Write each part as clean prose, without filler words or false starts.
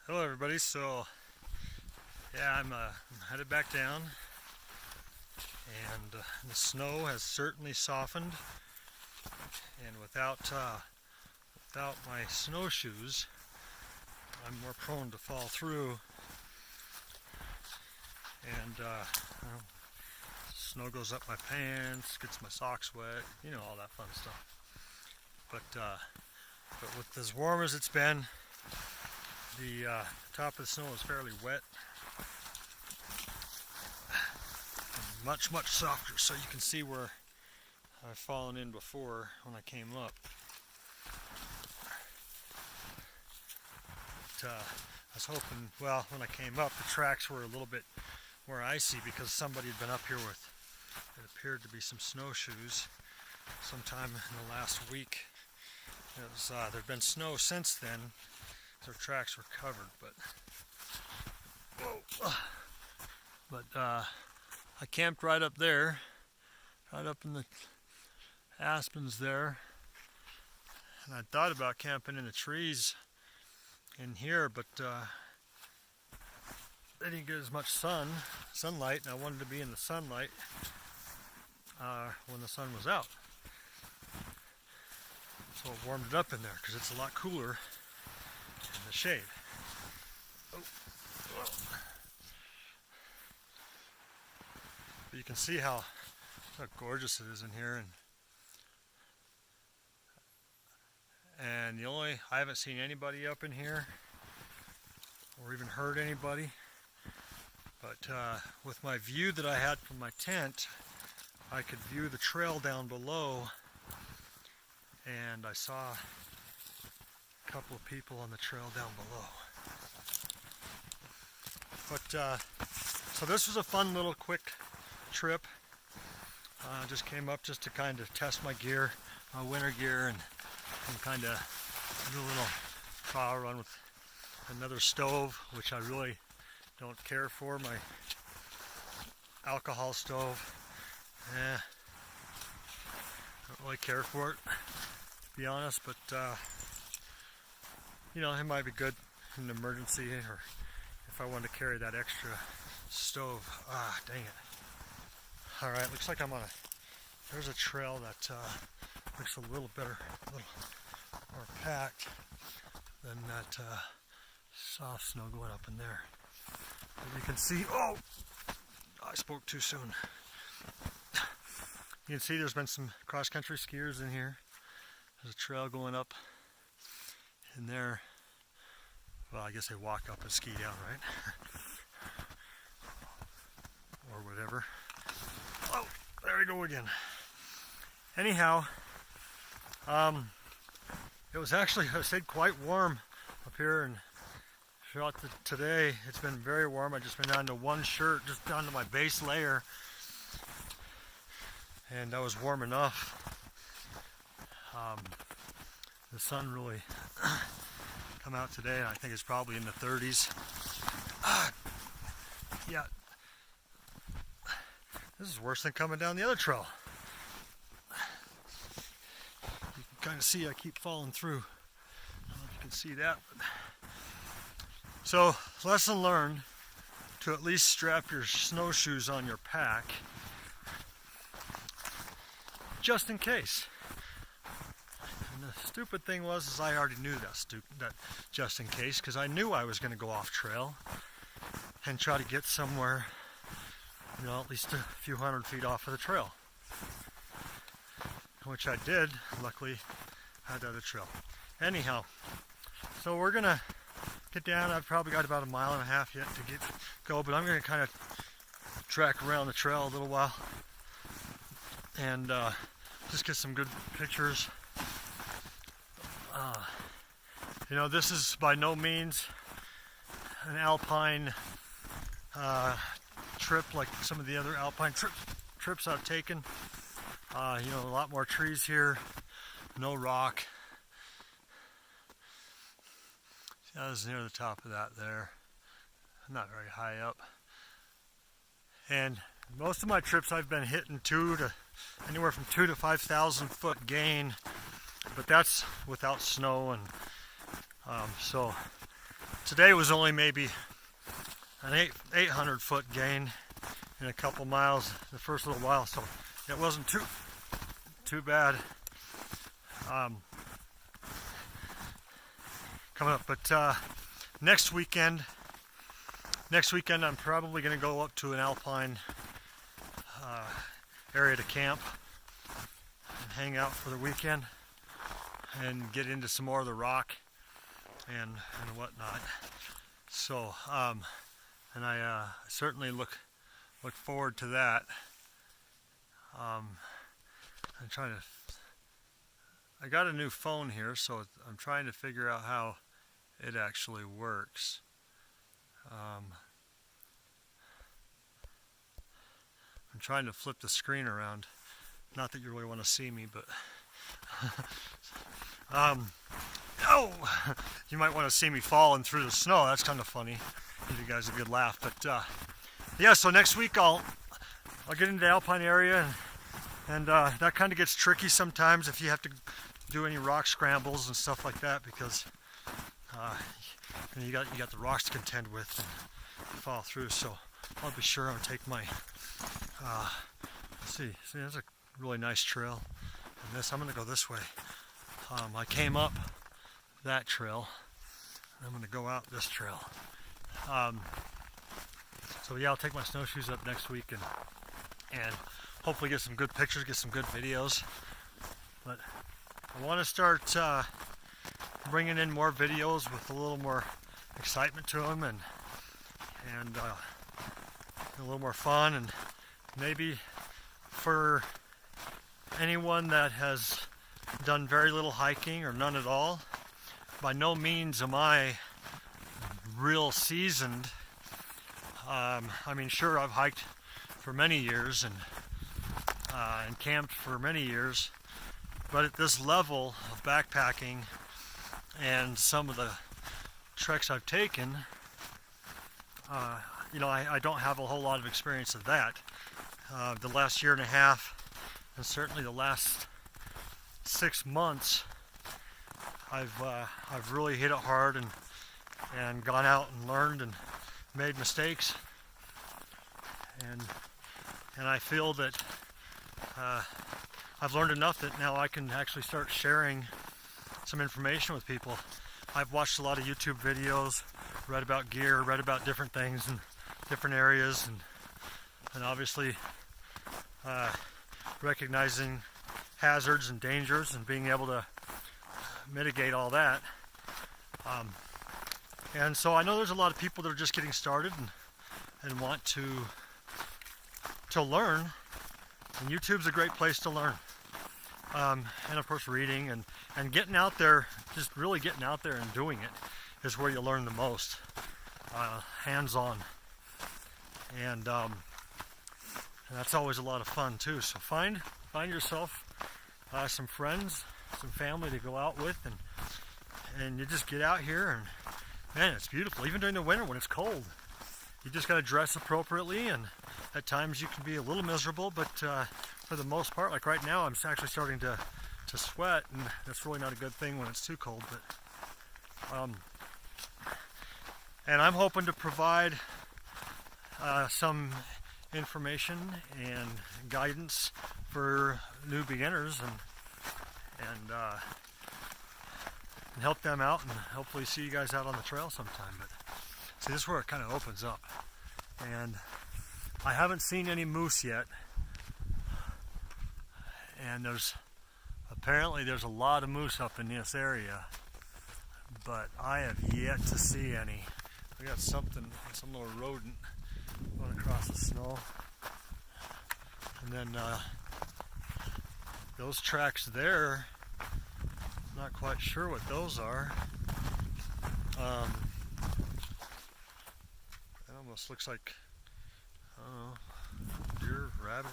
Hello everybody, so yeah, I'm headed back down, and the snow has certainly softened, and without my snowshoes I'm more prone to fall through, and snow goes up my pants, gets my socks wet, all that fun stuff. But with as warm as it's been, the top of the snow is fairly wet, much softer, so you can see where I've fallen in before when I came up. But, I was hoping, well, when I came up, the tracks were a little bit more icy because somebody had been up here with, it appeared to be some snowshoes sometime in the last week. There'd been snow since then. Their tracks were covered, but I camped right up there, right up in the aspens there, and I thought about camping in the trees in here, but they didn't get as much sunlight, and I wanted to be in the sunlight when the sun was out, so it warmed it up in there because it's a lot cooler in the shade. But you can see how gorgeous it is in here, and I haven't seen anybody up in here or even heard anybody, but with my view that I had from my tent, I could view the trail down below, and I saw a couple of people on the trail down below. But so this was a fun little quick trip. Just came up just to kind of test my gear, my winter gear, and kind of do a little trial run with another stove, which I really don't care for. My alcohol stove, don't really care for it, to be honest, but it might be good in an emergency, or if I wanted to carry that extra stove. Dang it. Alright, looks like there's a trail that looks a little better, a little more packed than that soft snow going up in there. But you can see, I spoke too soon. You can see there's been some cross-country skiers in here. There's a trail going up in there. Well, I guess they walk up and ski down, right? Or whatever. Oh, there we go again. Anyhow, it was actually, I stayed quite warm up here, and throughout today it's been very warm. I've just been down to one shirt, just down to my base layer, and that was warm enough. The sun really come out today, and I think it's probably in the 30s. Yeah, this is worse than coming down the other trail. You can kind of see I keep falling through. I don't know if you can see that. So, lesson learned, to at least strap your snowshoes on your pack, just in case. And the stupid thing was I already knew that just in case, because I knew I was going to go off trail and try to get somewhere, at least a few hundred feet off of the trail, which I did. Luckily, I had other trail. Anyhow, so we're gonna get down. I've probably got about 1.5 miles yet to go, but I'm gonna kind of track around the trail a little while and just get some good pictures. This is by no means an alpine trip like some of the other alpine trips I've taken. A lot more trees here, no rock. See, I was near the top of that there, not very high up. And most of my trips I've been hitting anywhere from 2,000 to 5,000 foot gain, but that's without snow, and so Today was only maybe an 800 foot gain in a couple miles the first little while, so it wasn't too bad. Coming up, but next weekend I'm probably going to go up to an alpine area to camp and hang out for the weekend and get into some more of the rock and whatnot. So and I certainly look forward to that. I'm trying to. I got a new phone here, so I'm trying to figure out how it actually works. I'm trying to flip the screen around. Not that you really want to see me, but oh, you might want to see me falling through the snow. That's kind of funny. Give you guys a good laugh. But yeah, so next week I'll get into the alpine area, and that kind of gets tricky sometimes if you have to do any rock scrambles and stuff like that, because you got the rocks to contend with and fall through. So I'll be sure I'll take my let's see, there's a really nice trail, and this I'm gonna go this way. I came up that trail, and I'm gonna go out this trail. So yeah, I'll take my snowshoes up next week and hopefully get some good pictures, get some good videos. But I want to start bringing in more videos with a little more excitement to them, and a little more fun, and maybe for anyone that has done very little hiking or none at all. By no means am I real seasoned. I mean, sure, I've hiked for many years and camped for many years, but at this level of backpacking and some of the treks I've taken, I don't have a whole lot of experience of that. The last year and a half, and certainly the last 6 months, I've really hit it hard and gone out and learned and made mistakes, and I feel that I've learned enough that now I can actually start sharing some information with people. I've watched a lot of YouTube videos, read about gear, read about different things in different areas, and obviously recognizing hazards and dangers and being able to mitigate all that. And so I know there's a lot of people that are just getting started and want to learn, and YouTube's a great place to learn. And of course reading and getting out there, just really getting out there and doing it is where you learn the most, hands-on. And that's always a lot of fun too. So find yourself some friends, some family to go out with, and you just get out here, and man, it's beautiful. Even during the winter when it's cold, you just got to dress appropriately, and at times you can be a little miserable, but for the most part, like right now, I'm actually starting to sweat, and that's really not a good thing when it's too cold. But and I'm hoping to provide some information and guidance for new beginners and help them out, and hopefully see you guys out on the trail sometime. But see, this is where it kind of opens up, and I haven't seen any moose yet, and apparently there's a lot of moose up in this area, but I have yet to see any. We got some little rodent going across the snow, and then those tracks there, not quite sure what those are. It almost looks like, I don't know, deer, rabbit.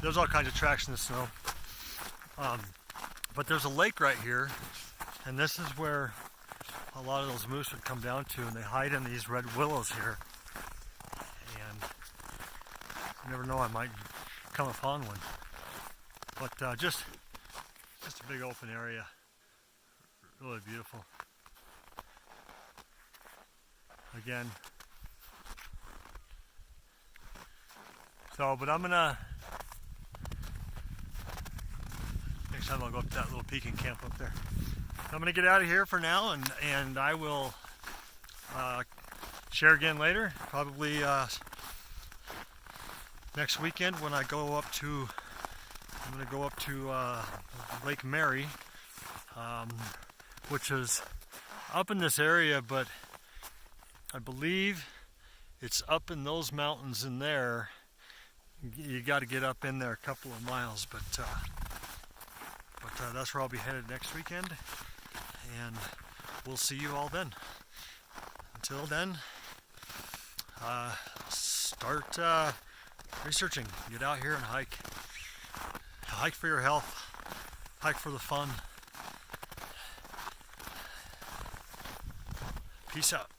There's all kinds of tracks in the snow. But there's a lake right here, and this is where a lot of those moose would come down to, and they hide in these red willows here. And you never know, I might come upon one. But just a big open area, really beautiful. again. So, but I'm gonna, next time I'll go up to that little pecan camp up there. I'm gonna get out of here for now, and I will share again later, probably next weekend when I go up to, I'm gonna go up to Lake Mary, which is up in this area, but I believe it's up in those mountains in there. You got to get up in there a couple of miles, but that's where I'll be headed next weekend, and we'll see you all then. Until then, start researching. Get out here and hike. Hike for your health. Hike for the fun. Peace out.